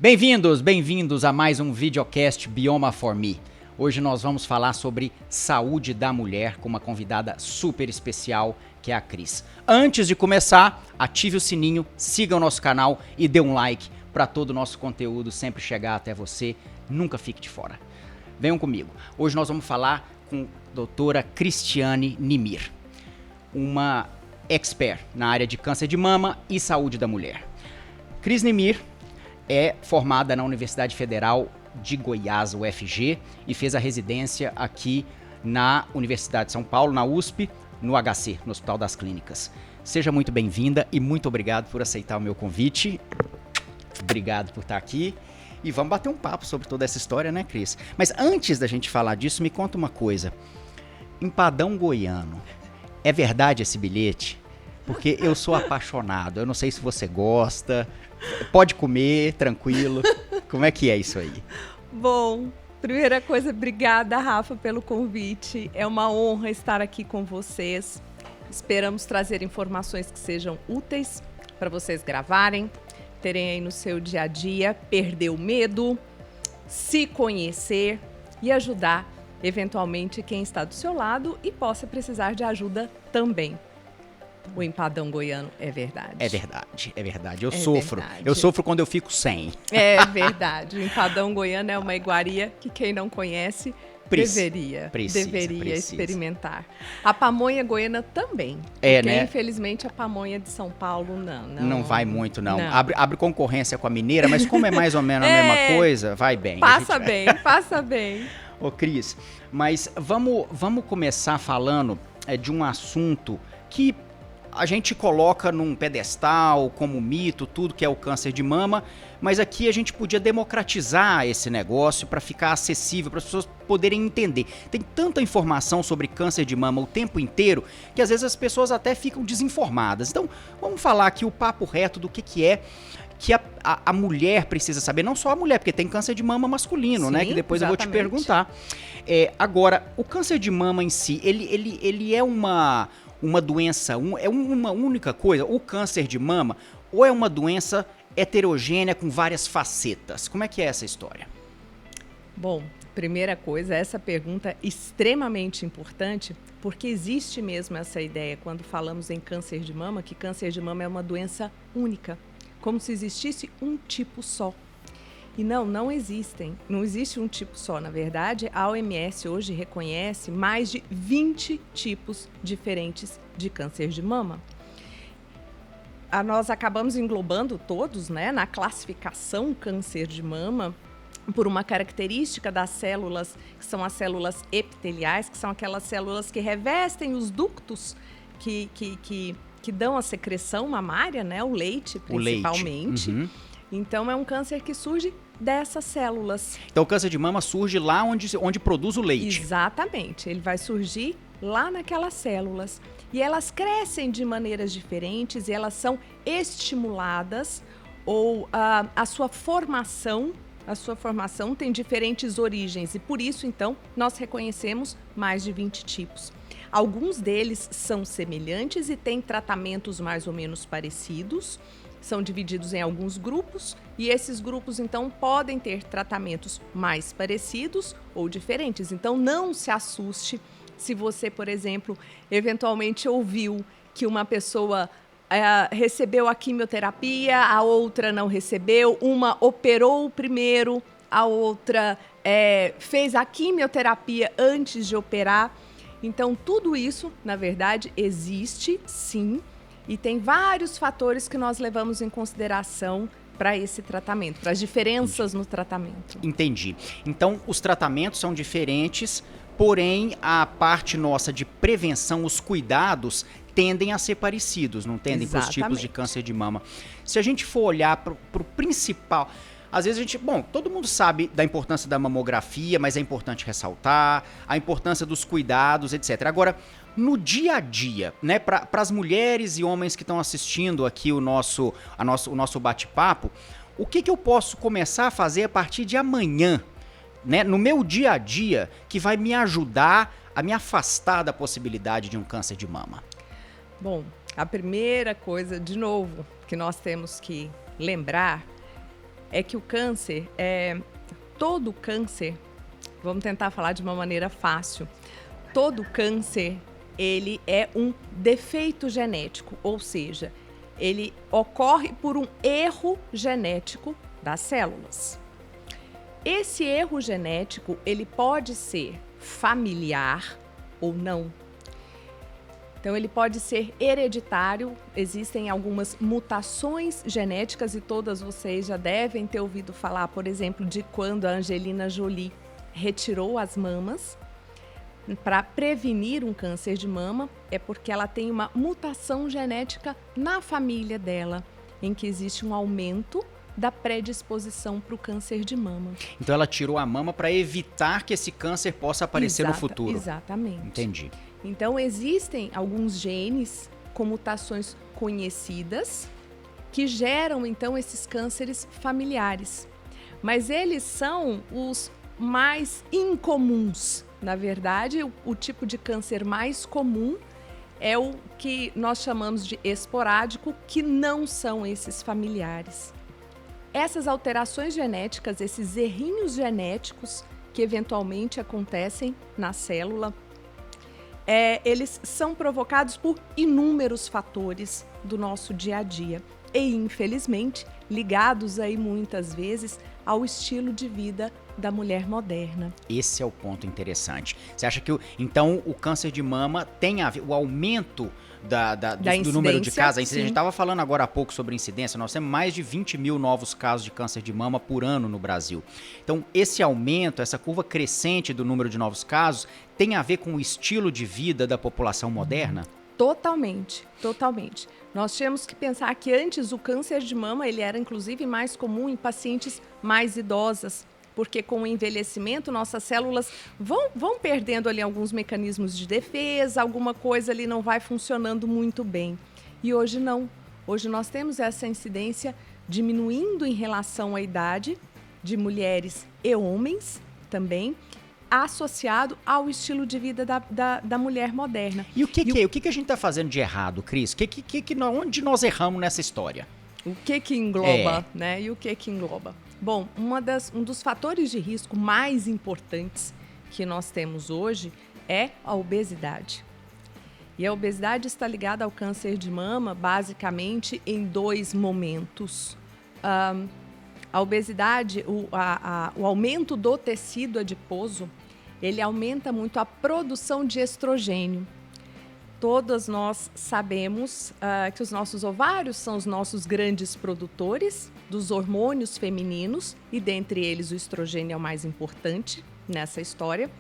Bem-vindos a mais um videocast Bioma for Me. Hoje nós vamos falar sobre saúde da mulher com uma convidada super especial, que é a Cris. Antes de começar, ative o sininho, siga o nosso canal e dê um like para todo o nosso conteúdo sempre chegar até você. Nunca fique de fora. Venham comigo. Hoje nós vamos falar com a doutora Cristiane Nimir, uma expert na área de câncer de mama e saúde da mulher. Cris Nimir é formada na Universidade Federal de Goiás, UFG, e fez a residência aqui na Universidade de São Paulo, na USP, no HC, no Hospital das Clínicas. Seja muito bem-vinda e muito obrigado por aceitar o meu convite. Obrigado por estar aqui. E vamos bater um papo sobre toda essa história, né, Cris? Mas antes da gente falar disso, me conta uma coisa. Empadão goiano, é verdade esse bilhete? Porque eu sou apaixonado, eu não sei se você gosta, pode comer, tranquilo. Como é que é isso aí? Bom, primeira coisa, obrigada, Rafa, pelo convite. É uma honra estar aqui com vocês. Esperamos trazer informações que sejam úteis para vocês gravarem, terem aí no seu dia a dia, perder o medo, se conhecer e ajudar, eventualmente, quem está do seu lado e possa precisar de ajuda também. O empadão goiano é verdade. É verdade, é verdade. Eu verdade. sofro quando eu fico sem. É verdade. O empadão goiano é uma iguaria que quem não conhece deveria experimentar. A pamonha goiana também. É, porque, né? Infelizmente, a pamonha de São Paulo não vai muito, não. Abre concorrência com a mineira, mas como é mais ou menos a mesma coisa, vai bem. Passa bem. Ô, Cris, mas vamos começar falando de um assunto que a gente coloca num pedestal como mito, tudo que é o câncer de mama, mas aqui a gente podia democratizar esse negócio para ficar acessível, para as pessoas poderem entender. Tem tanta informação sobre câncer de mama o tempo inteiro que às vezes as pessoas até ficam desinformadas. Então, vamos falar aqui o papo reto do que é que a mulher precisa saber, não só a mulher, porque tem câncer de mama masculino, Sim, né? Que depois exatamente. eu vou te perguntar. Agora, o câncer de mama em si, ele é uma doença, é uma única coisa, o câncer de mama, ou é uma doença heterogênea com várias facetas? Como é que é essa história? Bom, primeira coisa, essa pergunta é extremamente importante, porque existe mesmo essa ideia, quando falamos em câncer de mama, que câncer de mama é uma doença única, como se existisse um tipo só. E não existem. Não existe um tipo só. Na verdade, a OMS hoje reconhece mais de 20 tipos diferentes de câncer de mama. Nós acabamos englobando todos, né, na classificação câncer de mama por uma característica das células, que são as células epiteliais, que são aquelas células que revestem os ductos que dão a secreção mamária, né, o leite principalmente. Uhum. Então, é um câncer que surge dessas células. Então, o câncer de mama surge lá onde produz o leite. Exatamente. Ele vai surgir lá naquelas células. E elas crescem de maneiras diferentes e elas são estimuladas ou a sua formação tem diferentes origens. E por isso, então, nós reconhecemos mais de 20 tipos. Alguns deles são semelhantes e têm tratamentos mais ou menos parecidos. São divididos em alguns grupos e esses grupos, então, podem ter tratamentos mais parecidos ou diferentes. Então, não se assuste se você, por exemplo, eventualmente ouviu que uma pessoa recebeu a quimioterapia, a outra não recebeu, uma operou primeiro, a outra fez a quimioterapia antes de operar. Então, tudo isso, na verdade, existe, sim, e tem vários fatores que nós levamos em consideração para esse tratamento, para as diferenças no tratamento. Entendi. Então, os tratamentos são diferentes, porém, a parte nossa de prevenção, os cuidados, tendem a ser parecidos, não tendem para os tipos de câncer de mama. Se a gente for olhar para o principal... Às vezes todo mundo sabe da importância da mamografia, mas é importante ressaltar a importância dos cuidados, etc. Agora, no dia a dia, né, para as mulheres e homens que estão assistindo aqui o nosso bate-papo, o que eu posso começar a fazer a partir de amanhã, né, no meu dia a dia, que vai me ajudar a me afastar da possibilidade de um câncer de mama? Bom, a primeira coisa, de novo, que nós temos que lembrar é que o câncer, todo câncer, vamos tentar falar de uma maneira fácil, todo câncer, ele é um defeito genético, ou seja, ele ocorre por um erro genético das células. Esse erro genético, ele pode ser familiar ou não. Então, ele pode ser hereditário, existem algumas mutações genéticas e todas vocês já devem ter ouvido falar, por exemplo, de quando a Angelina Jolie retirou as mamas para prevenir um câncer de mama, é porque ela tem uma mutação genética na família dela, em que existe um aumento da predisposição para o câncer de mama. Então ela tirou a mama para evitar que esse câncer possa aparecer no futuro. Exatamente. Entendi. Então existem alguns genes com mutações conhecidas que geram então esses cânceres familiares. Mas eles são os mais incomuns. Na verdade, o tipo de câncer mais comum é o que nós chamamos de esporádico, que não são esses familiares. Essas alterações genéticas, esses errinhos genéticos que eventualmente acontecem na célula, eles são provocados por inúmeros fatores do nosso dia a dia e, infelizmente, ligados aí muitas vezes ao estilo de vida da mulher moderna. Esse é o ponto interessante. Você acha que, então, o câncer de mama tem a ver, o aumento do número de casos? A gente estava falando agora há pouco sobre incidência, nós temos mais de 20 mil novos casos de câncer de mama por ano no Brasil. Então, esse aumento, essa curva crescente do número de novos casos, tem a ver com o estilo de vida da população moderna? Totalmente, totalmente. Nós temos que pensar que antes o câncer de mama ele era inclusive mais comum em pacientes mais idosas, porque com o envelhecimento nossas células vão perdendo ali alguns mecanismos de defesa, alguma coisa ali não vai funcionando muito bem. E hoje não. Hoje nós temos essa incidência diminuindo em relação à idade de mulheres e homens também, associado ao estilo de vida da mulher moderna. E o que a gente está fazendo de errado, Cris? Onde nós erramos nessa história? O que engloba, né? E o que engloba? Bom, um dos fatores de risco mais importantes que nós temos hoje é a obesidade. E a obesidade está ligada ao câncer de mama, basicamente, em 2 momentos. A obesidade, o aumento do tecido adiposo, ele aumenta muito a produção de estrogênio. Todas nós sabemos que os nossos ovários são os nossos grandes produtores dos hormônios femininos, e dentre eles o estrogênio é o mais importante nessa história.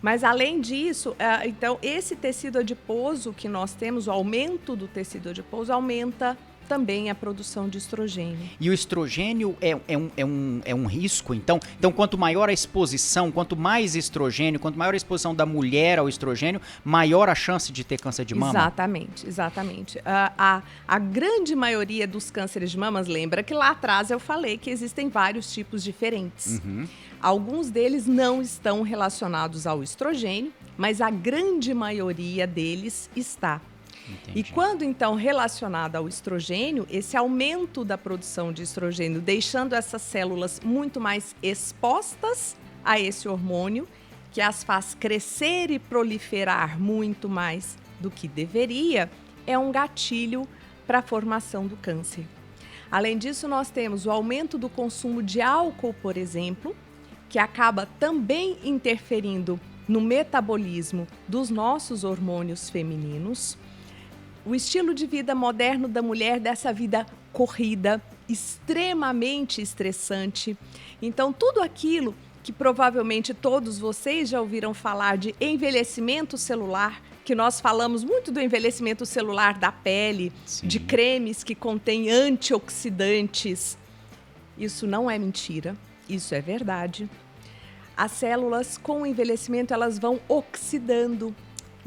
Mas além disso, então esse tecido adiposo que nós temos, o aumento do tecido adiposo aumenta também a produção de estrogênio. E o estrogênio é um risco, então? Então, quanto maior a exposição, quanto mais estrogênio, quanto maior a exposição da mulher ao estrogênio, maior a chance de ter câncer de mama? Exatamente, exatamente. A grande maioria dos cânceres de mama, lembra que lá atrás eu falei que existem vários tipos diferentes. Uhum. Alguns deles não estão relacionados ao estrogênio, mas a grande maioria deles está. Entendi. E quando, então, relacionado ao estrogênio, esse aumento da produção de estrogênio, deixando essas células muito mais expostas a esse hormônio, que as faz crescer e proliferar muito mais do que deveria, é um gatilho para a formação do câncer. Além disso, nós temos o aumento do consumo de álcool, por exemplo, que acaba também interferindo no metabolismo dos nossos hormônios femininos. O estilo de vida moderno da mulher, dessa vida corrida, extremamente estressante. Então, tudo aquilo que provavelmente todos vocês já ouviram falar de envelhecimento celular, que nós falamos muito do envelhecimento celular da pele, Sim. de cremes que contêm antioxidantes. Isso não é mentira, isso é verdade. As células, com o envelhecimento, elas vão oxidando.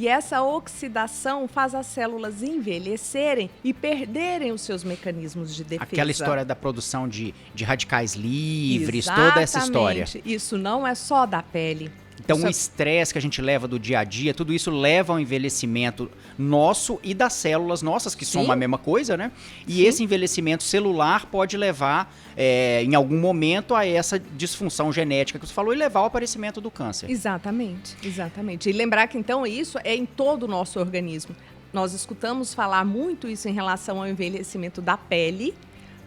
E essa oxidação faz as células envelhecerem e perderem os seus mecanismos de defesa. Aquela história da produção de radicais livres, Exatamente. toda essa história. Isso não é só da pele. Então, o estresse que a gente leva do dia a dia, tudo isso leva ao envelhecimento nosso e das células nossas, que são a mesma coisa, né? E esse envelhecimento celular pode levar, em algum momento, a essa disfunção genética que você falou e levar ao aparecimento do câncer. Exatamente, exatamente. E lembrar que, então, isso é em todo o nosso organismo. Nós escutamos falar muito isso em relação ao envelhecimento da pele,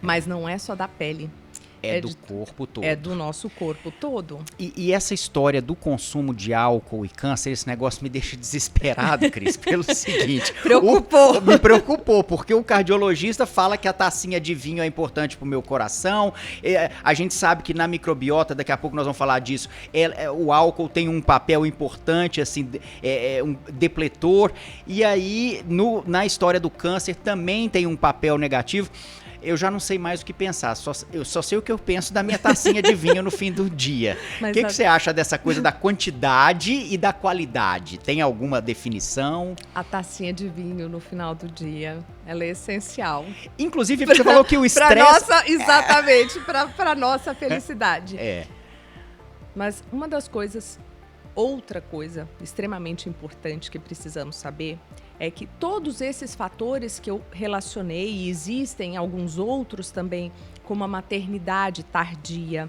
mas não é só da pele. É do corpo todo. É do nosso corpo todo. E essa história do consumo de álcool e câncer, esse negócio me deixa desesperado, Cris, pelo seguinte. Preocupou. Me preocupou, porque o cardiologista fala que a tacinha de vinho é importante pro meu coração. A gente sabe que na microbiota, daqui a pouco nós vamos falar disso, o álcool tem um papel importante, assim, um depletor. E aí, na história do câncer, também tem um papel negativo. Eu já não sei mais o que pensar, eu só sei o que eu penso da minha tacinha de vinho no fim do dia. O que você acha dessa coisa da quantidade e da qualidade? Tem alguma definição? A tacinha de vinho no final do dia, ela é essencial. Inclusive, você falou que o estresse... Exatamente, para nossa felicidade. É. Mas outra coisa extremamente importante que precisamos saber é que todos esses fatores que eu relacionei, e existem alguns outros também, como a maternidade tardia,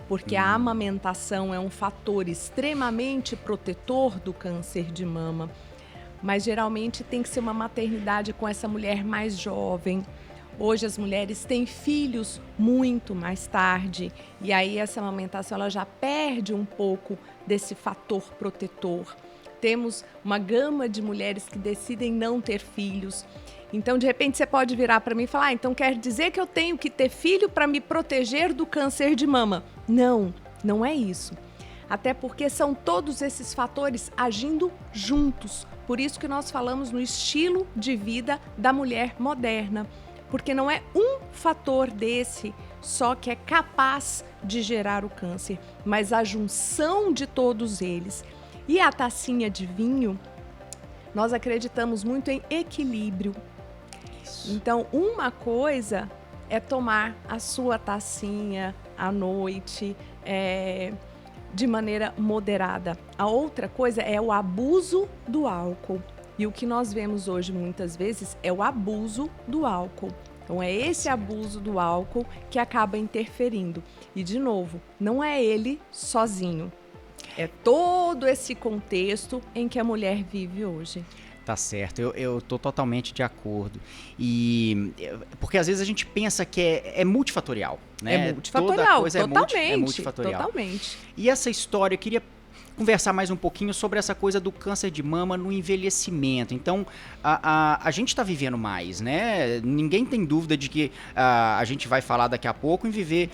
porque a amamentação é um fator extremamente protetor do câncer de mama, mas geralmente tem que ser uma maternidade com essa mulher mais jovem. Hoje as mulheres têm filhos muito mais tarde e aí essa amamentação ela já perde um pouco desse fator protetor. Temos uma gama de mulheres que decidem não ter filhos. Então, de repente, você pode virar para mim e falar, então quer dizer que eu tenho que ter filho para me proteger do câncer de mama? Não, não é isso. Até porque são todos esses fatores agindo juntos. Por isso que nós falamos no estilo de vida da mulher moderna. Porque não é um fator desse só que é capaz de gerar o câncer, mas a junção de todos eles. E a tacinha de vinho, nós acreditamos muito em equilíbrio. Isso. Então, uma coisa é tomar a sua tacinha à noite, de maneira moderada. A outra coisa é o abuso do álcool. E o que nós vemos hoje muitas vezes é o abuso do álcool. Então é esse abuso do álcool que acaba interferindo. E de novo, não é ele sozinho. É todo esse contexto em que a mulher vive hoje. Tá certo, eu tô totalmente de acordo. Porque às vezes a gente pensa que é multifatorial, né? É multifatorial, toda coisa totalmente. É multifatorial. Totalmente. E essa história, eu queria conversar mais um pouquinho sobre essa coisa do câncer de mama no envelhecimento. Então, a gente está vivendo mais, né? Ninguém tem dúvida de que a gente vai falar daqui a pouco em viver,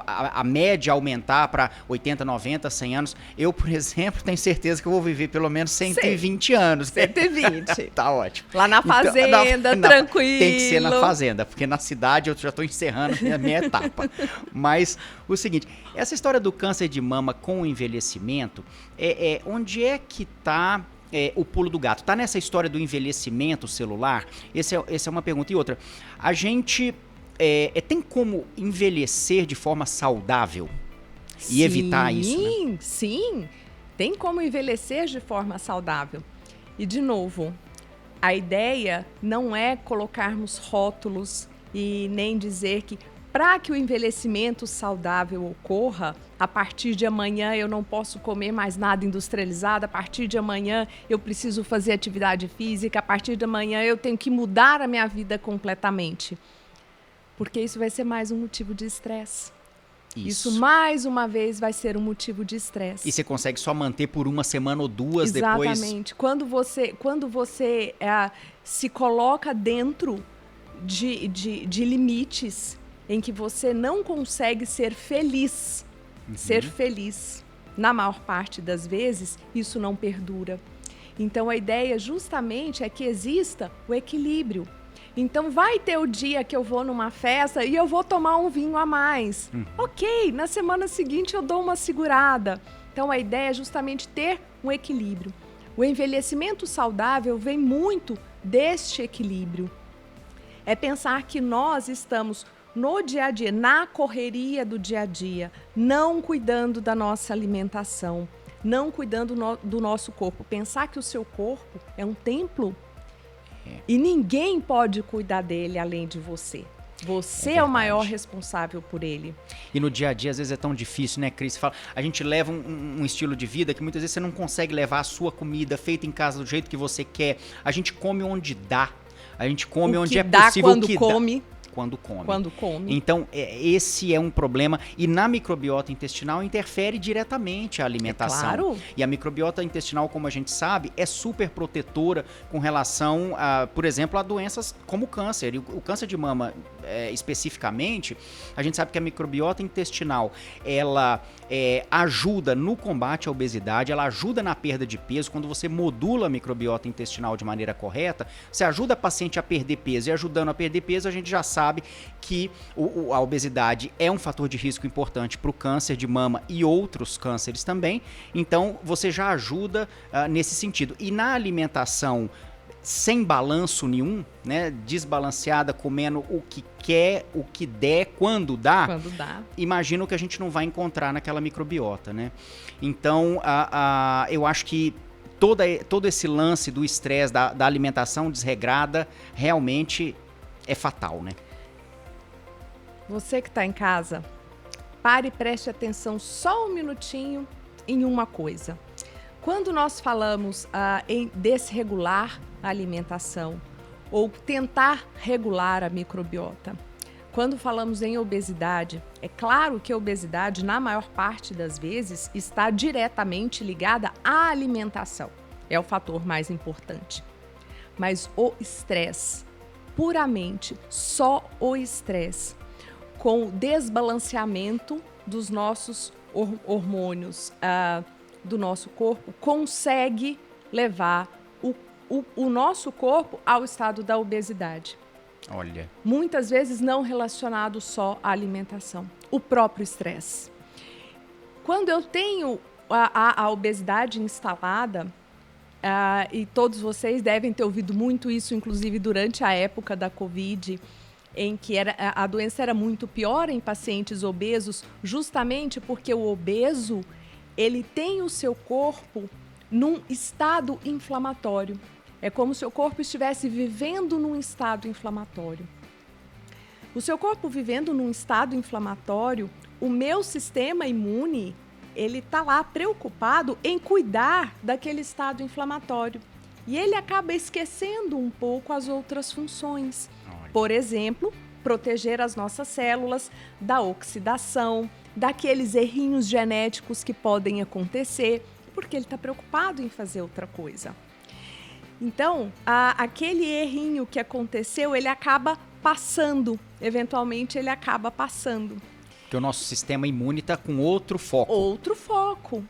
a média aumentar para 80, 90, 100 anos. Eu, por exemplo, tenho certeza que eu vou viver pelo menos 120 anos. 120. Tá ótimo. Lá na fazenda, então, tranquilo. Tem que ser na fazenda, porque na cidade eu já estou encerrando a minha etapa. Mas o seguinte, essa história do câncer de mama com o envelhecimento, onde é que está o pulo do gato? Está nessa história do envelhecimento celular? Essa é uma pergunta. E outra, a gente tem como envelhecer de forma saudável e evitar isso, né? Sim, tem como envelhecer de forma saudável. E, de novo, a ideia não é colocarmos rótulos e nem dizer que para que o envelhecimento saudável ocorra, a partir de amanhã eu não posso comer mais nada industrializado, a partir de amanhã eu preciso fazer atividade física, a partir de amanhã eu tenho que mudar a minha vida completamente. Porque isso vai ser mais um motivo de estresse. Isso mais uma vez vai ser um motivo de estresse. E você consegue só manter por uma semana ou duas depois? Exatamente. Quando você se coloca dentro de limites em que você não consegue ser feliz, na maior parte das vezes, isso não perdura. Então, a ideia justamente é que exista o equilíbrio. Então, vai ter o dia que eu vou numa festa e eu vou tomar um vinho a mais. Ok, na semana seguinte eu dou uma segurada. Então, a ideia é justamente ter um equilíbrio. O envelhecimento saudável vem muito deste equilíbrio. É pensar que nós estamos no dia a dia, na correria do dia a dia, não cuidando da nossa alimentação. não cuidando do nosso corpo. Pensar que o seu corpo é um templo e ninguém pode cuidar dele além de você. Você é o maior responsável por ele. E no dia a dia, às vezes, é tão difícil, né, Cris? A gente leva um estilo de vida que muitas vezes você não consegue levar a sua comida feita em casa do jeito que você quer. A gente come onde dá. A gente come onde é possível. Quando come. Então, esse é um problema. E na microbiota intestinal interfere diretamente a alimentação. Claro. E a microbiota intestinal, como a gente sabe, é super protetora com relação, por exemplo, a doenças como o câncer. E o câncer de mama, especificamente, a gente sabe que a microbiota intestinal, ela ajuda no combate à obesidade, ela ajuda na perda de peso. Quando você modula a microbiota intestinal de maneira correta, você ajuda a paciente a perder peso. E ajudando a perder peso, a gente já sabe que a obesidade é um fator de risco importante para o câncer de mama e outros cânceres também. Então, você já ajuda nesse sentido. E na alimentação sem balanço nenhum, né, desbalanceada, comendo o que quer, o que der, quando dá, imagino que a gente não vai encontrar naquela microbiota, né? Então, eu acho que todo esse lance do estresse, da alimentação desregrada, realmente é fatal, né? Você que está em casa, pare e preste atenção só um minutinho em uma coisa. Quando nós falamos em desregular a alimentação ou tentar regular a microbiota, quando falamos em obesidade, é claro que a obesidade, na maior parte das vezes, está diretamente ligada à alimentação. É o fator mais importante. Mas o estresse, puramente só o estresse, com o desbalanceamento dos nossos hormônios do nosso corpo, consegue levar o nosso corpo ao estado da obesidade. Olha. Muitas vezes não relacionado só à alimentação, o próprio estresse. Quando eu tenho a obesidade instalada, e todos vocês devem ter ouvido muito isso, inclusive durante a época da Covid, em que a doença era muito pior em pacientes obesos, justamente porque o obeso, ele tem o seu corpo num estado inflamatório. É como se o corpo estivesse vivendo num estado inflamatório. O seu corpo vivendo num estado inflamatório, o meu sistema imune, ele está lá preocupado em cuidar daquele estado inflamatório. E ele acaba esquecendo um pouco as outras funções. Por exemplo, proteger as nossas células da oxidação, daqueles errinhos genéticos que podem acontecer, porque ele está preocupado em fazer outra coisa. Então, aquele errinho que aconteceu, ele acaba passando. Eventualmente, ele acaba passando. Porque o nosso sistema imune está com outro foco. Outro foco.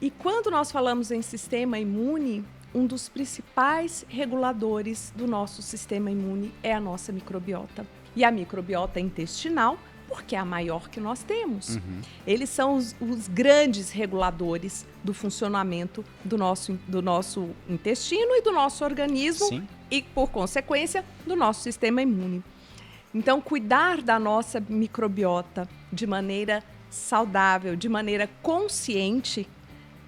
E quando nós falamos em sistema imune, um dos principais reguladores do nosso sistema imune é a nossa microbiota. E a microbiota intestinal, porque é a maior que nós temos. Uhum. Eles são os grandes reguladores do funcionamento do nosso intestino e do nosso organismo. Sim. E, por consequência, do nosso sistema imune. Então, cuidar da nossa microbiota de maneira saudável, de maneira consciente,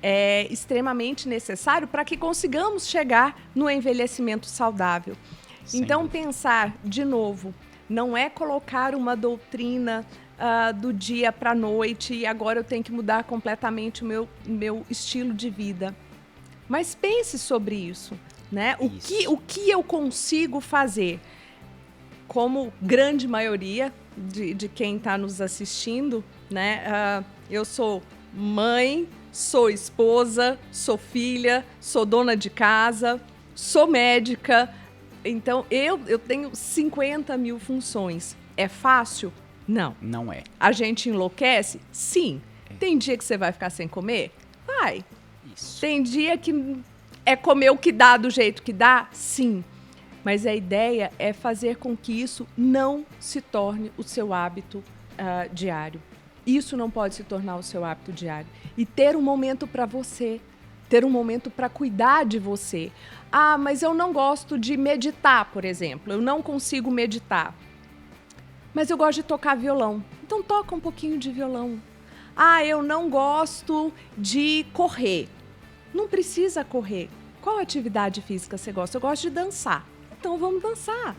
é extremamente necessário para que consigamos chegar no envelhecimento saudável. Sim. Então, pensar, de novo, não é colocar uma doutrina do dia para a noite e agora eu tenho que mudar completamente o meu estilo de vida. Mas pense sobre isso, né? O que eu consigo fazer? Como grande maioria de quem está nos assistindo, né? Eu sou mãe, sou esposa, sou filha, sou dona de casa, sou médica. Então, eu tenho 50 mil funções. É fácil? Não. Não é. A gente enlouquece? Sim. Tem dia que você vai ficar sem comer? Vai. Isso. Tem dia que é comer o que dá do jeito que dá? Sim. Mas a ideia é fazer com que isso não se torne o seu hábito diário. Isso não pode se tornar o seu hábito diário. E ter um momento para você, ter um momento para cuidar de você. Ah, mas eu não gosto de meditar, por exemplo. Eu não consigo meditar. Mas eu gosto de tocar violão. Então toca um pouquinho de violão. Ah, eu não gosto de correr. Não precisa correr. Qual atividade física você gosta? Eu gosto de dançar. Então vamos dançar.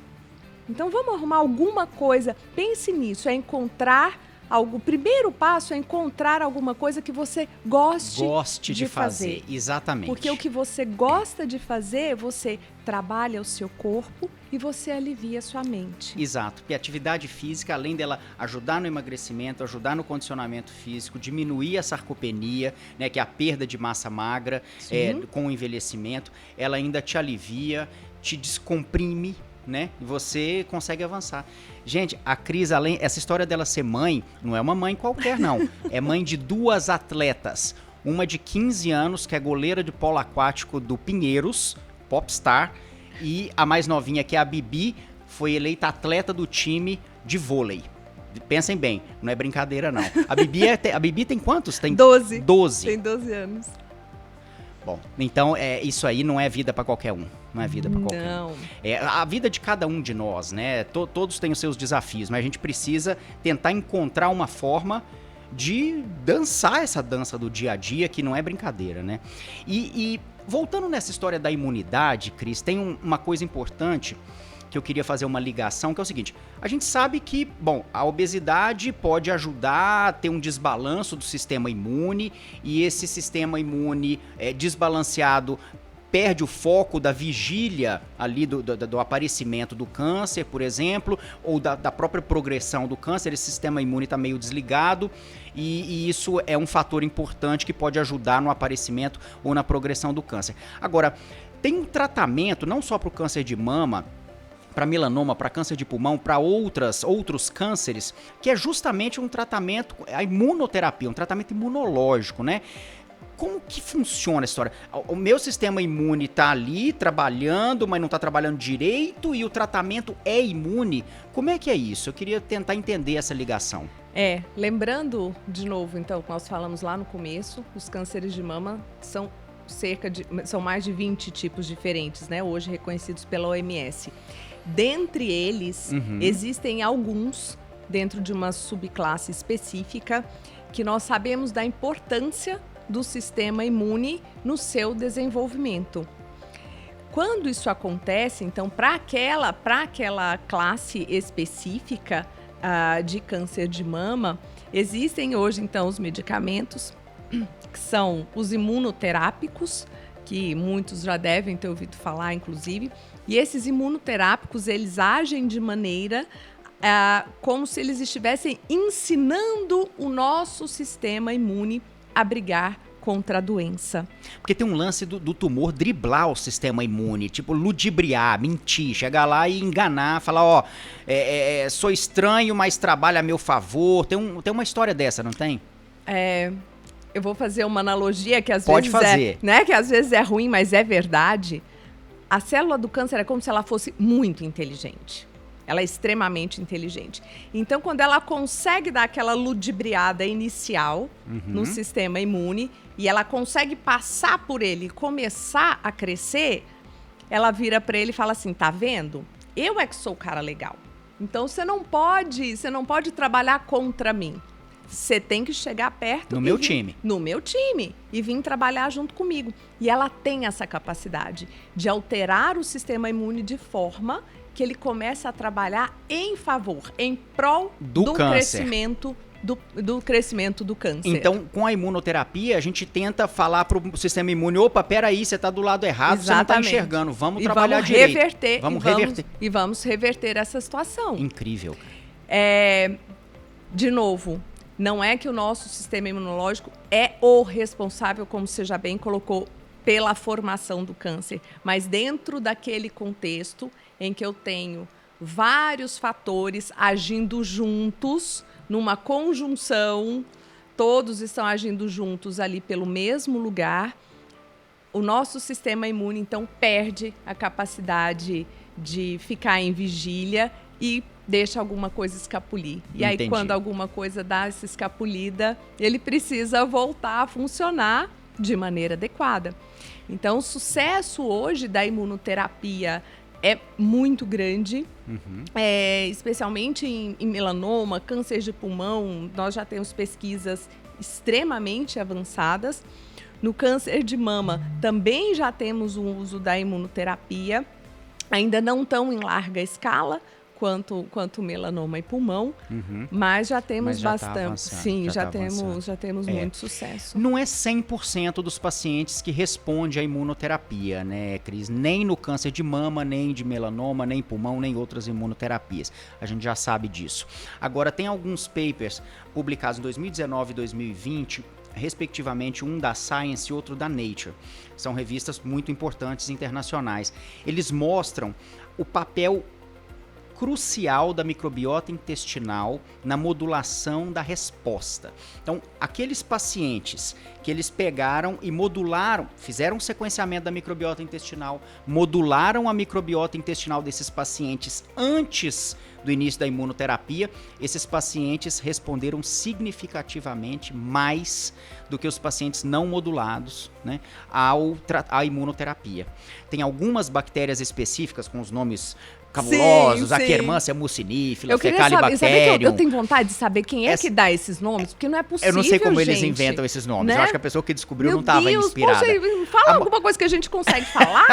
Então vamos arrumar alguma coisa. Pense nisso, é encontrar algo. O primeiro passo é encontrar alguma coisa que você goste de fazer. Exatamente. Porque o que você gosta de fazer, você trabalha o seu corpo e você alivia a sua mente. Exato. E a atividade física, além dela ajudar no emagrecimento, ajudar no condicionamento físico, diminuir a sarcopenia, né, que é a perda de massa magra com o envelhecimento, ela ainda te alivia, te descomprime, né? E você consegue avançar. Gente, a Cris, essa história dela ser mãe, não é uma mãe qualquer, não. É mãe de 2 atletas. Uma de 15 anos, que é goleira de polo aquático do Pinheiros, Popstar. E a mais novinha, que é a Bibi, foi eleita atleta do time de vôlei. Pensem bem, não é brincadeira, não. A Bibi tem quantos? Tem 12. 12. Tem 12 anos. Bom, então isso aí não é vida pra qualquer um. Não é vida pra qualquer um. É a vida de cada um de nós, né? Todos têm os seus desafios, mas a gente precisa tentar encontrar uma forma de dançar essa dança do dia a dia, que não é brincadeira, né? E voltando nessa história da imunidade, Cris, tem uma coisa importante que eu queria fazer uma ligação, que é o seguinte: a gente sabe que, bom, a obesidade pode ajudar a ter um desbalanço do sistema imune, e esse sistema imune desbalanceado perde o foco da vigília ali do aparecimento do câncer, por exemplo, ou da própria progressão do câncer. Esse sistema imune está meio desligado, e isso é um fator importante que pode ajudar no aparecimento ou na progressão do câncer. Agora, tem um tratamento não só para o câncer de mama, para melanoma, para câncer de pulmão, para outros cânceres, que é justamente um tratamento, a imunoterapia, um tratamento imunológico, né? Como que funciona a história? O meu sistema imune está ali trabalhando, mas não está trabalhando direito, e o tratamento é imune. Como é que é isso? Eu queria tentar entender essa ligação. Lembrando de novo, então, que nós falamos lá no começo, os cânceres de mama são mais de 20 tipos diferentes, né? Hoje reconhecidos pela OMS. Dentre eles, existem alguns dentro de uma subclasse específica que nós sabemos da importância do sistema imune no seu desenvolvimento. Quando isso acontece, então, para aquela classe específica de câncer de mama, existem hoje, então, os medicamentos que são os imunoterápicos, que muitos já devem ter ouvido falar, inclusive. E esses imunoterápicos, eles agem de maneira como se eles estivessem ensinando o nosso sistema imune a brigar contra a doença. Porque tem um lance do tumor driblar o sistema imune, tipo ludibriar, mentir, chegar lá e enganar, falar, sou estranho, mas trabalha a meu favor. Tem uma história dessa, não tem? Eu vou fazer uma analogia que Pode fazer. Que às vezes é ruim, mas é verdade. A célula do câncer é como se ela fosse muito inteligente. Ela é extremamente inteligente. Então, quando ela consegue dar aquela ludibriada inicial no sistema imune, e ela consegue passar por ele e começar a crescer, ela vira para ele e fala assim: tá vendo? Eu é que sou o cara legal. Então, você não pode trabalhar contra mim. Você tem que chegar perto no meu time e vir trabalhar junto comigo. E ela tem essa capacidade de alterar o sistema imune de forma que ele começa a trabalhar em favor, em prol do crescimento do crescimento do câncer. Então, com a imunoterapia, a gente tenta falar pro sistema imune: opa, peraí, você tá do lado errado, você não tá enxergando, vamos trabalhar direito. Vamos reverter. E vamos reverter essa situação. Incrível. De novo, não é que o nosso sistema imunológico é o responsável, como você já bem colocou, pela formação do câncer, mas dentro daquele contexto em que eu tenho vários fatores agindo juntos, numa conjunção, todos estão agindo juntos ali pelo mesmo lugar, o nosso sistema imune, então, perde a capacidade de ficar em vigília e deixa alguma coisa escapulir. E aí, quando alguma coisa dá essa escapulida, ele precisa voltar a funcionar de maneira adequada. Então, o sucesso hoje da imunoterapia é muito grande, especialmente em melanoma, câncer de pulmão. Nós já temos pesquisas extremamente avançadas. No câncer de mama também já temos o uso da imunoterapia, ainda não tão em larga escala quanto melanoma e pulmão, mas já temos bastante. Sim, já temos muito sucesso. Não é 100% dos pacientes que responde à imunoterapia, né, Cris? Nem no câncer de mama, nem de melanoma, nem pulmão, nem outras imunoterapias. A gente já sabe disso. Agora, tem alguns papers publicados em 2019 e 2020, respectivamente, um da Science e outro da Nature. São revistas muito importantes internacionais. Eles mostram o papel crucial da microbiota intestinal na modulação da resposta. Então, aqueles pacientes que eles pegaram e modularam, fizeram um sequenciamento da microbiota intestinal, modularam a microbiota intestinal desses pacientes antes do início da imunoterapia, esses pacientes responderam significativamente mais do que os pacientes não modulados, né, à imunoterapia. Tem algumas bactérias específicas com os nomes cabulosos, Akkermansia mucinifila, Fecalibacterium. Eu tenho vontade de saber quem é que dá esses nomes, porque não é possível, eu não sei como gente, eles inventam esses nomes. né? Eu acho que a pessoa que descobriu Meu não estava inspirada. Poxa, fala alguma coisa que a gente consegue falar,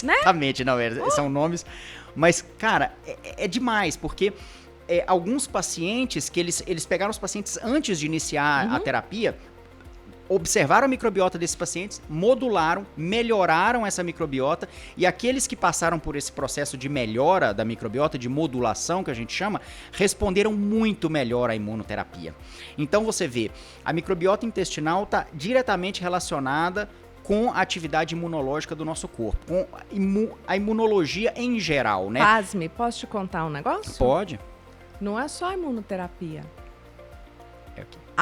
né? Exatamente, não, são nomes. Mas, cara, é demais, porque alguns pacientes, que eles pegaram os pacientes antes de iniciar a terapia, observaram a microbiota desses pacientes, modularam, melhoraram essa microbiota, e aqueles que passaram por esse processo de melhora da microbiota, de modulação, que a gente chama, responderam muito melhor à imunoterapia. Então você vê, a microbiota intestinal está diretamente relacionada com a atividade imunológica do nosso corpo, com a imunologia em geral, né? Pasme, posso te contar um negócio? Pode. Não é só a imunoterapia.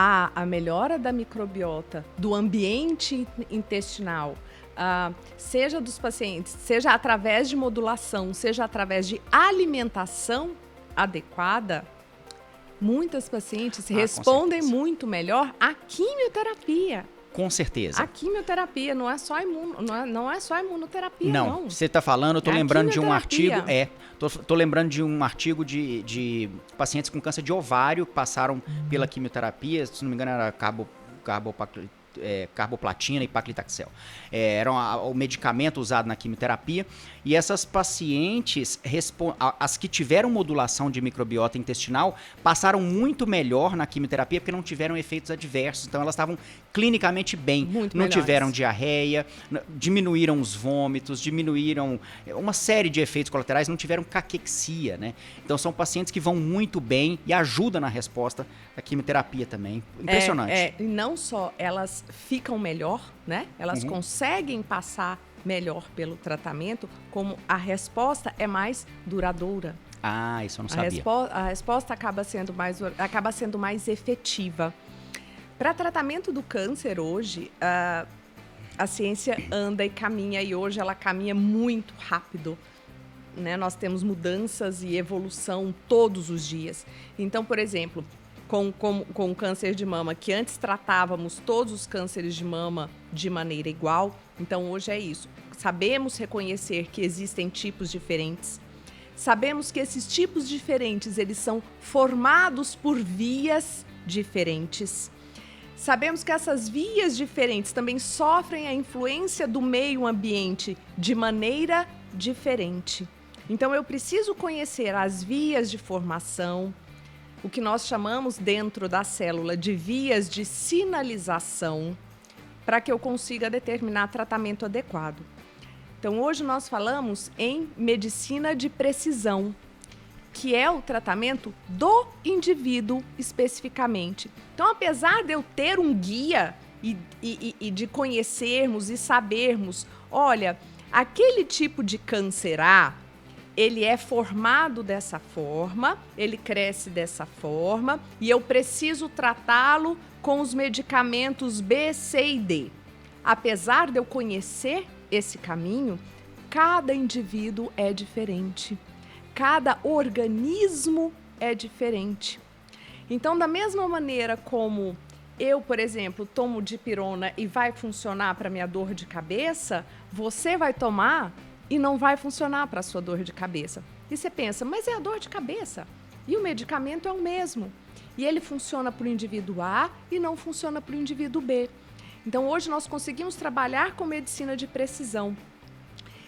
A melhora da microbiota, do ambiente intestinal, seja dos pacientes, seja através de modulação, seja através de alimentação adequada, muitas pacientes respondem muito melhor à quimioterapia. Com certeza. A quimioterapia não é só imunoterapia, não. Você está falando, eu tô lembrando de um artigo, tô lembrando de um artigo de pacientes com câncer de ovário que passaram pela quimioterapia, se não me engano era carboplatina e paclitaxel. Era o medicamento usado na quimioterapia, e essas pacientes, as que tiveram modulação de microbiota intestinal, passaram muito melhor na quimioterapia porque não tiveram efeitos adversos, então elas estavam clinicamente bem, não tiveram diarreia, diminuíram os vômitos, diminuíram uma série de efeitos colaterais, não tiveram caquexia, né? Então são pacientes que vão muito bem e ajudam na resposta da quimioterapia também. Impressionante. E não só elas ficam melhor, né? Elas conseguem passar melhor pelo tratamento, como a resposta é mais duradoura. Ah, isso eu não sabia. A resposta acaba sendo mais efetiva. Para tratamento do câncer hoje, a ciência anda e caminha, e hoje ela caminha muito rápido, né? Nós temos mudanças e evolução todos os dias. Então, por exemplo, com o câncer de mama, que antes tratávamos todos os cânceres de mama de maneira igual, então hoje é isso. Sabemos reconhecer que existem tipos diferentes, sabemos que esses tipos diferentes, eles são formados por vias diferentes. Sabemos que essas vias diferentes também sofrem a influência do meio ambiente de maneira diferente. Então eu preciso conhecer as vias de formação, o que nós chamamos dentro da célula de vias de sinalização, para que eu consiga determinar tratamento adequado. Então, hoje nós falamos em medicina de precisão, que é o tratamento do indivíduo especificamente. Então, apesar de eu ter um guia e de conhecermos e sabermos, olha, aquele tipo de câncer A, ele é formado dessa forma, ele cresce dessa forma e eu preciso tratá-lo com os medicamentos B, C e D. Apesar de eu conhecer esse caminho, cada indivíduo é diferente, cada organismo é diferente. Então, da mesma maneira como eu, por exemplo, tomo dipirona e vai funcionar para minha dor de cabeça, você vai tomar e não vai funcionar para a sua dor de cabeça. E você pensa, mas é a dor de cabeça. E o medicamento é o mesmo. e ele funciona para o indivíduo A e não funciona para o indivíduo B. Então, hoje nós conseguimos trabalhar com medicina de precisão.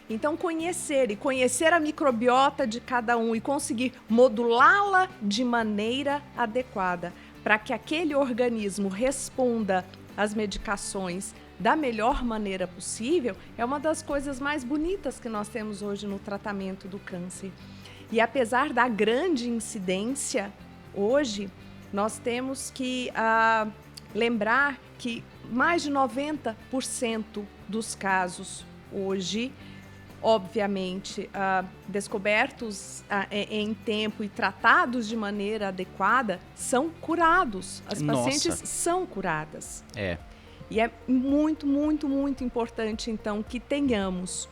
Então, conhecer a microbiota de cada um e conseguir modulá-la de maneira adequada para que aquele organismo responda às medicações da melhor maneira possível, é uma das coisas mais bonitas que nós temos hoje no tratamento do câncer. E apesar da grande incidência, hoje nós temos que lembrar que mais de 90% dos casos hoje, obviamente, descobertos em tempo e tratados de maneira adequada, são curados. As pacientes são curadas. E é muito, muito, muito importante, então, que tenhamos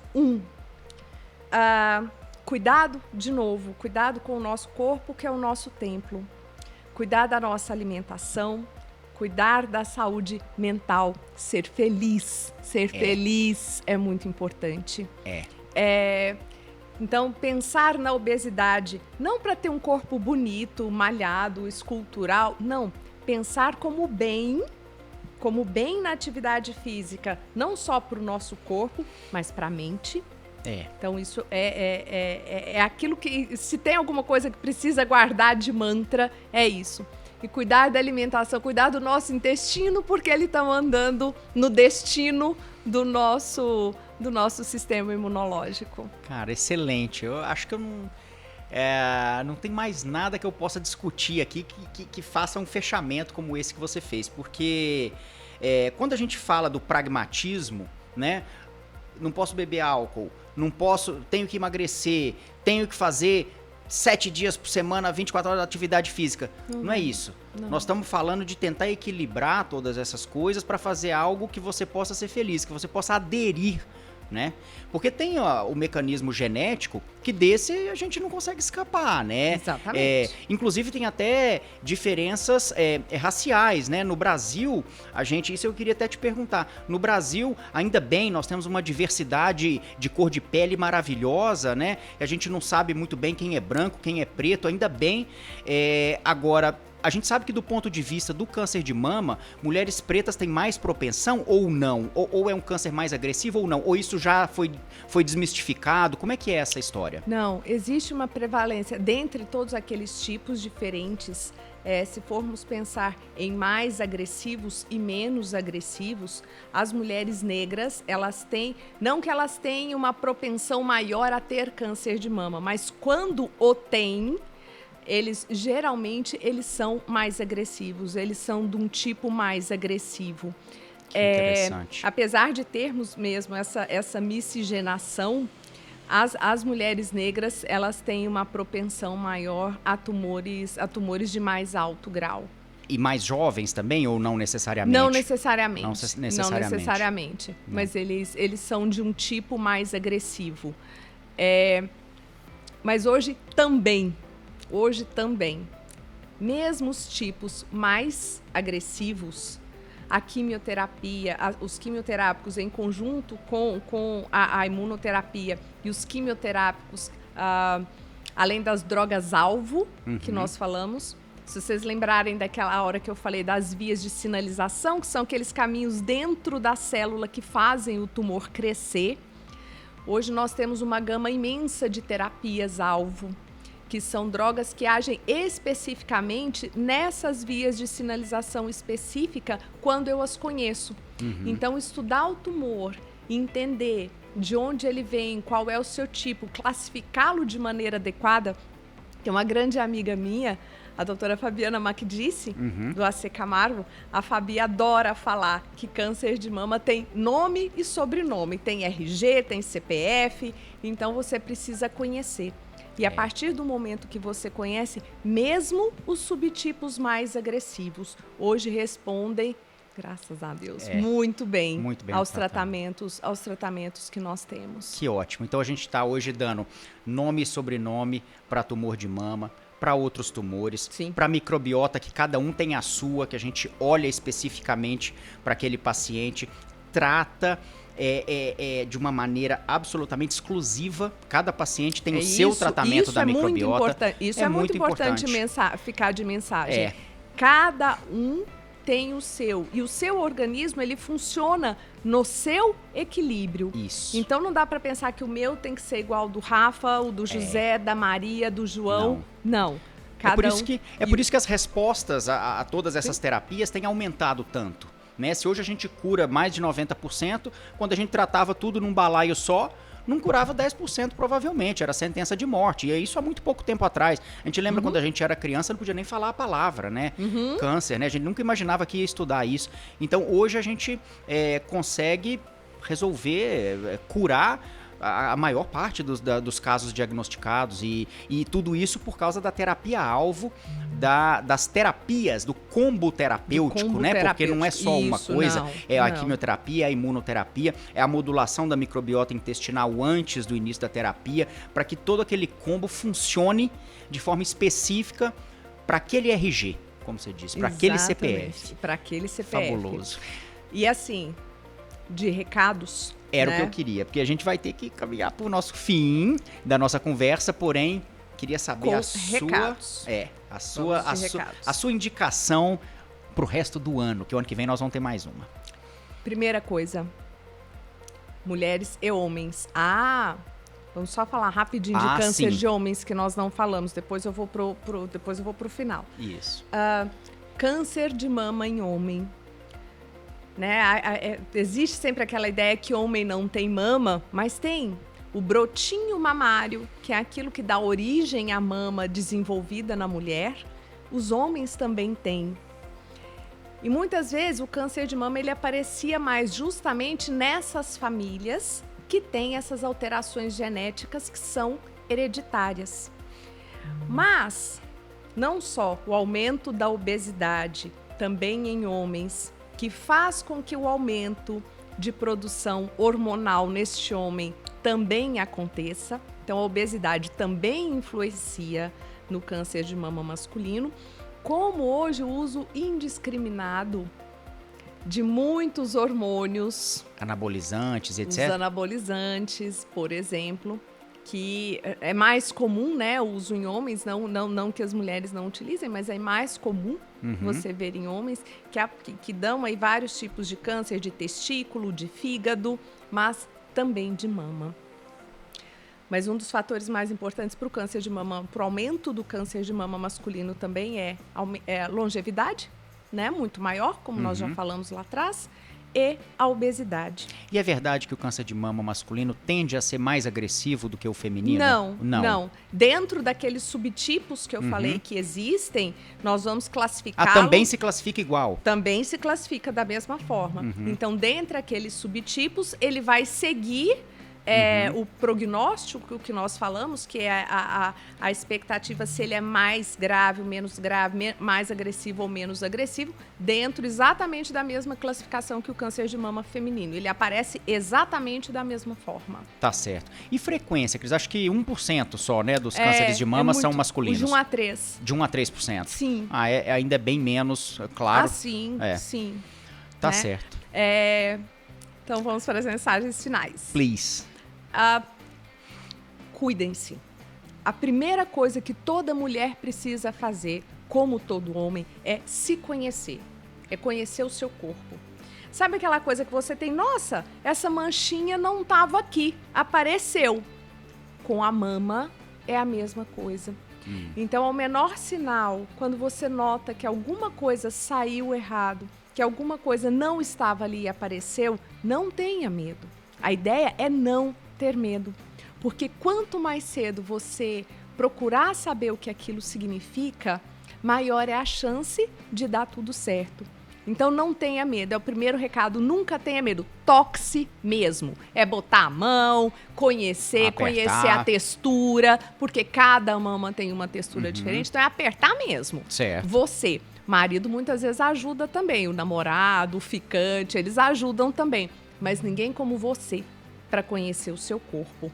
cuidado, de novo, cuidado com o nosso corpo, que é o nosso templo. Cuidar da nossa alimentação, cuidar da saúde mental, ser feliz. Ser feliz é muito importante. Então, pensar na obesidade, não para ter um corpo bonito, malhado, escultural, não. Pensar como bem na atividade física, não só para o nosso corpo, mas para a mente. Então, isso é aquilo que, se tem alguma coisa que precisa guardar de mantra, é isso. E cuidar da alimentação, cuidar do nosso intestino, porque ele está mandando no destino do nosso sistema imunológico. Cara, excelente. Eu acho que eu não tem mais nada que eu possa discutir aqui que faça um fechamento como esse que você fez, porque quando a gente fala do pragmatismo, né, não posso beber álcool, tenho que emagrecer, tenho que fazer 7 dias por semana, 24 horas de atividade física. Não é isso. Não. Nós estamos falando de tentar equilibrar todas essas coisas para fazer algo que você possa ser feliz, que você possa aderir, né? Porque tem o mecanismo genético que desse a gente não consegue escapar, né? Exatamente. Inclusive tem até diferenças raciais, né? No Brasil, isso eu queria até te perguntar. No Brasil, ainda bem, nós temos uma diversidade de cor de pele maravilhosa, né? A gente não sabe muito bem quem é branco, quem é preto, ainda bem. Agora, a gente sabe que do ponto de vista do câncer de mama, mulheres pretas têm mais propensão ou não? Ou é um câncer mais agressivo ou não? Ou isso já foi desmistificado? Como é que é essa história? Não, existe uma prevalência dentre todos aqueles tipos diferentes. Se formos pensar em mais agressivos e menos agressivos, as mulheres negras, não que elas tenham uma propensão maior a ter câncer de mama, mas quando o têm, geralmente são mais agressivos, eles são de um tipo mais agressivo. Que interessante. Apesar de termos mesmo essa miscigenação, as mulheres negras, elas têm uma propensão maior a tumores de mais alto grau. E mais jovens também, ou não necessariamente? Não necessariamente. Não necessariamente. Mas eles são de um tipo mais agressivo. Mas hoje também, mesmo os tipos mais agressivos, a quimioterapia, os quimioterápicos em conjunto com a imunoterapia e os quimioterápicos, além das drogas-alvo que nós falamos, se vocês lembrarem daquela hora que eu falei das vias de sinalização, que são aqueles caminhos dentro da célula que fazem o tumor crescer, hoje nós temos uma gama imensa de terapias-alvo, que são drogas que agem especificamente nessas vias de sinalização específica quando eu as conheço. Então, estudar o tumor, entender de onde ele vem, qual é o seu tipo, classificá-lo de maneira adequada. Tem uma grande amiga minha, a doutora Fabiana Macdice, do AC Camargo. A Fabi adora falar que câncer de mama tem nome e sobrenome, tem RG, tem CPF, então você precisa conhecer. E a partir do momento que você conhece, mesmo os subtipos mais agressivos, hoje respondem, graças a Deus, muito bem aos tratamentos que nós temos. Que ótimo. Então a gente está hoje dando nome e sobrenome para tumor de mama, para outros tumores, para microbiota, que cada um tem a sua, que a gente olha especificamente para aquele paciente, trata de uma maneira absolutamente exclusiva. Cada paciente tem o seu tratamento da microbiota. Isso é muito importante ficar de mensagem. Cada um tem o seu. E o seu organismo, ele funciona no seu equilíbrio. Isso. Então não dá para pensar que o meu tem que ser igual ao do Rafa, o do José, da Maria, do João. Não. É por isso que as respostas a todas essas terapias têm aumentado tanto. Né? Se hoje a gente cura mais de 90%, quando a gente tratava tudo num balaio só, não curava 10% provavelmente, era sentença de morte. E é isso há muito pouco tempo atrás. A gente lembra quando a gente era criança, não podia nem falar a palavra, né? Câncer, né? A gente nunca imaginava que ia estudar isso. Então hoje a gente consegue resolver, curar a maior parte dos casos diagnosticados e tudo isso por causa da terapia-alvo, das terapias, do combo terapêutico, né? Porque não é só uma coisa, a quimioterapia, a imunoterapia, é a modulação da microbiota intestinal antes do início da terapia, para que todo aquele combo funcione de forma específica para aquele RG, como você disse, para aquele CPF. Para aquele CPF. Fabuloso. E assim, de recados... Era o que eu queria, porque a gente vai ter que caminhar para o nosso fim da nossa conversa, porém, queria saber a sua indicação para o resto do ano, que o ano que vem nós vamos ter mais uma. Primeira coisa, mulheres e homens. Vamos só falar rapidinho de câncer de homens que nós não falamos, depois eu vou pro final. Isso. Câncer de mama em homem. Né? Existe sempre aquela ideia que homem não tem mama, mas tem o brotinho mamário, que é aquilo que dá origem à mama desenvolvida na mulher. Os homens também têm. E muitas vezes o câncer de mama ele aparecia mais justamente nessas famílias que têm essas alterações genéticas que são hereditárias. Mas não só o aumento da obesidade, também em homens, que faz com que o aumento de produção hormonal neste homem também aconteça. Então, a obesidade também influencia no câncer de mama masculino, como hoje o uso indiscriminado de muitos hormônios. Anabolizantes, etc. Os anabolizantes, por exemplo, que é mais comum, né, o uso em homens, não que as mulheres não utilizem, mas é mais comum você ver em homens, que dão aí vários tipos de câncer de testículo, de fígado, mas também de mama. Mas um dos fatores mais importantes para o câncer de mama, para o aumento do câncer de mama masculino também é a longevidade, né, muito maior, como nós já falamos lá atrás, e a obesidade. E é verdade que o câncer de mama masculino tende a ser mais agressivo do que o feminino? Não. Dentro daqueles subtipos que eu falei que existem, nós vamos classificar... também se classifica igual? Também se classifica da mesma forma. Então, dentre aqueles subtipos, ele vai seguir o prognóstico que nós falamos, que é a expectativa se ele é mais grave ou menos grave, mais agressivo ou menos agressivo, dentro exatamente da mesma classificação que o câncer de mama feminino. Ele aparece exatamente da mesma forma. Tá certo. E frequência, Cris? Acho que 1% só, né, dos cânceres de mama são masculinos. De 1 a 3. De 1 a 3%. Sim. Ainda é bem menos, claro. Sim. Tá certo. Então vamos para as mensagens finais. Please. Cuidem-se. A primeira coisa que toda mulher precisa fazer, como todo homem, é se conhecer. É conhecer o seu corpo. Sabe aquela coisa que você tem? Nossa, essa manchinha não estava aqui, apareceu. Com a mama é a mesma coisa. Então, ao menor sinal, quando você nota que alguma coisa saiu errado, que alguma coisa não estava ali e apareceu, não tenha medo. A ideia é não ter medo, porque quanto mais cedo você procurar saber o que aquilo significa, maior é a chance de dar tudo certo. Então não tenha medo, é o primeiro recado, nunca tenha medo, toque-se mesmo. É botar a mão, conhecer a textura, porque cada mama tem uma textura diferente, então é apertar mesmo. Certo. Você, marido, muitas vezes ajuda também, o namorado, o ficante, eles ajudam também, mas ninguém como você para conhecer o seu corpo.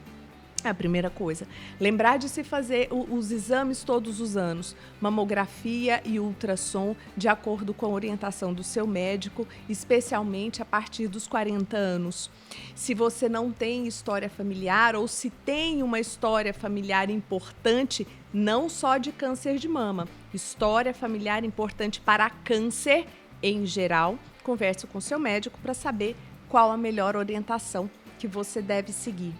É a primeira coisa. Lembrar de se fazer os exames todos os anos, mamografia e ultrassom, de acordo com a orientação do seu médico, especialmente a partir dos 40 anos. Se você não tem história familiar ou se tem uma história familiar importante, não só de câncer de mama. História familiar importante para câncer em geral. Converse com seu médico para saber qual a melhor orientação que você deve seguir.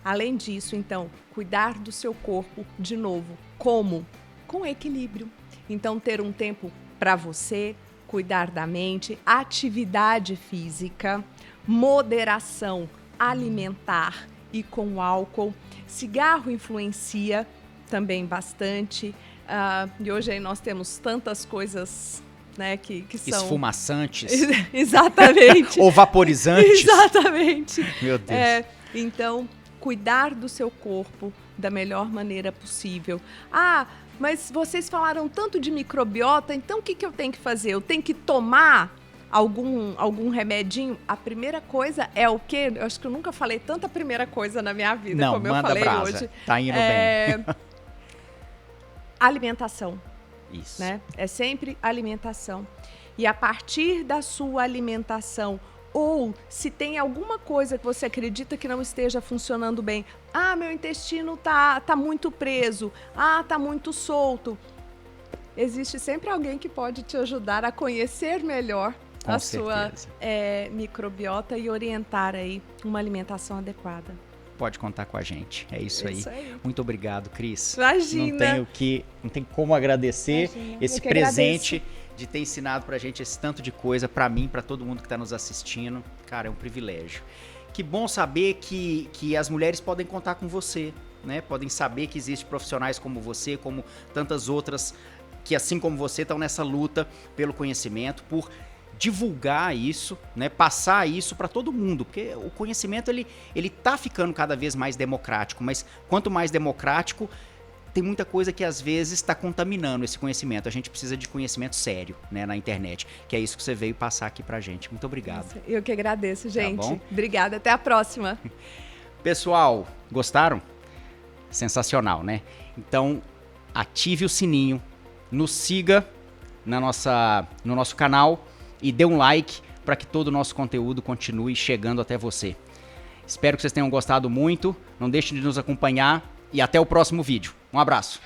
Além disso, então, cuidar do seu corpo, de novo, como? Com equilíbrio. Então, ter um tempo para você, cuidar da mente, atividade física, moderação alimentar e com álcool. Cigarro influencia também bastante. E hoje aí nós temos tantas coisas, né, que são... Esfumaçantes. Exatamente. Ou vaporizantes. Exatamente. Meu Deus. Então, cuidar do seu corpo da melhor maneira possível. Mas vocês falaram tanto de microbiota, então o que eu tenho que fazer? Eu tenho que tomar algum remedinho? A primeira coisa é o quê? Eu acho que eu nunca falei tanta primeira coisa na minha vida como eu falei hoje. Tá indo bem. Alimentação. Isso. Né? É sempre alimentação. E a partir da sua alimentação, ou se tem alguma coisa que você acredita que não esteja funcionando bem, meu intestino tá muito preso, tá muito solto. Existe sempre alguém que pode te ajudar a conhecer melhor a sua microbiota e orientar aí uma alimentação adequada. Pode contar com a gente. É isso aí. Muito obrigado, Cris. Imagina. Não tem como agradecer esse presente agradeço. De ter ensinado pra gente esse tanto de coisa, pra mim, pra todo mundo que tá nos assistindo. Cara, é um privilégio. Que bom saber que as mulheres podem contar com você, né? Podem saber que existem profissionais como você, como tantas outras que, assim como você, estão nessa luta pelo conhecimento, por divulgar isso, né? Passar isso para todo mundo, porque o conhecimento ele tá ficando cada vez mais democrático, mas quanto mais democrático, tem muita coisa que às vezes está contaminando esse conhecimento. A gente precisa de conhecimento sério, né, na internet, que é isso que você veio passar aqui pra gente. Muito obrigado. Nossa, eu que agradeço, gente. Tá bom? Obrigada, até a próxima. Pessoal, gostaram? Sensacional, né? Então, ative o sininho, nos siga no nosso canal e dê um like para que todo o nosso conteúdo continue chegando até você. Espero que vocês tenham gostado muito. Não deixem de nos acompanhar e até o próximo vídeo. Um abraço.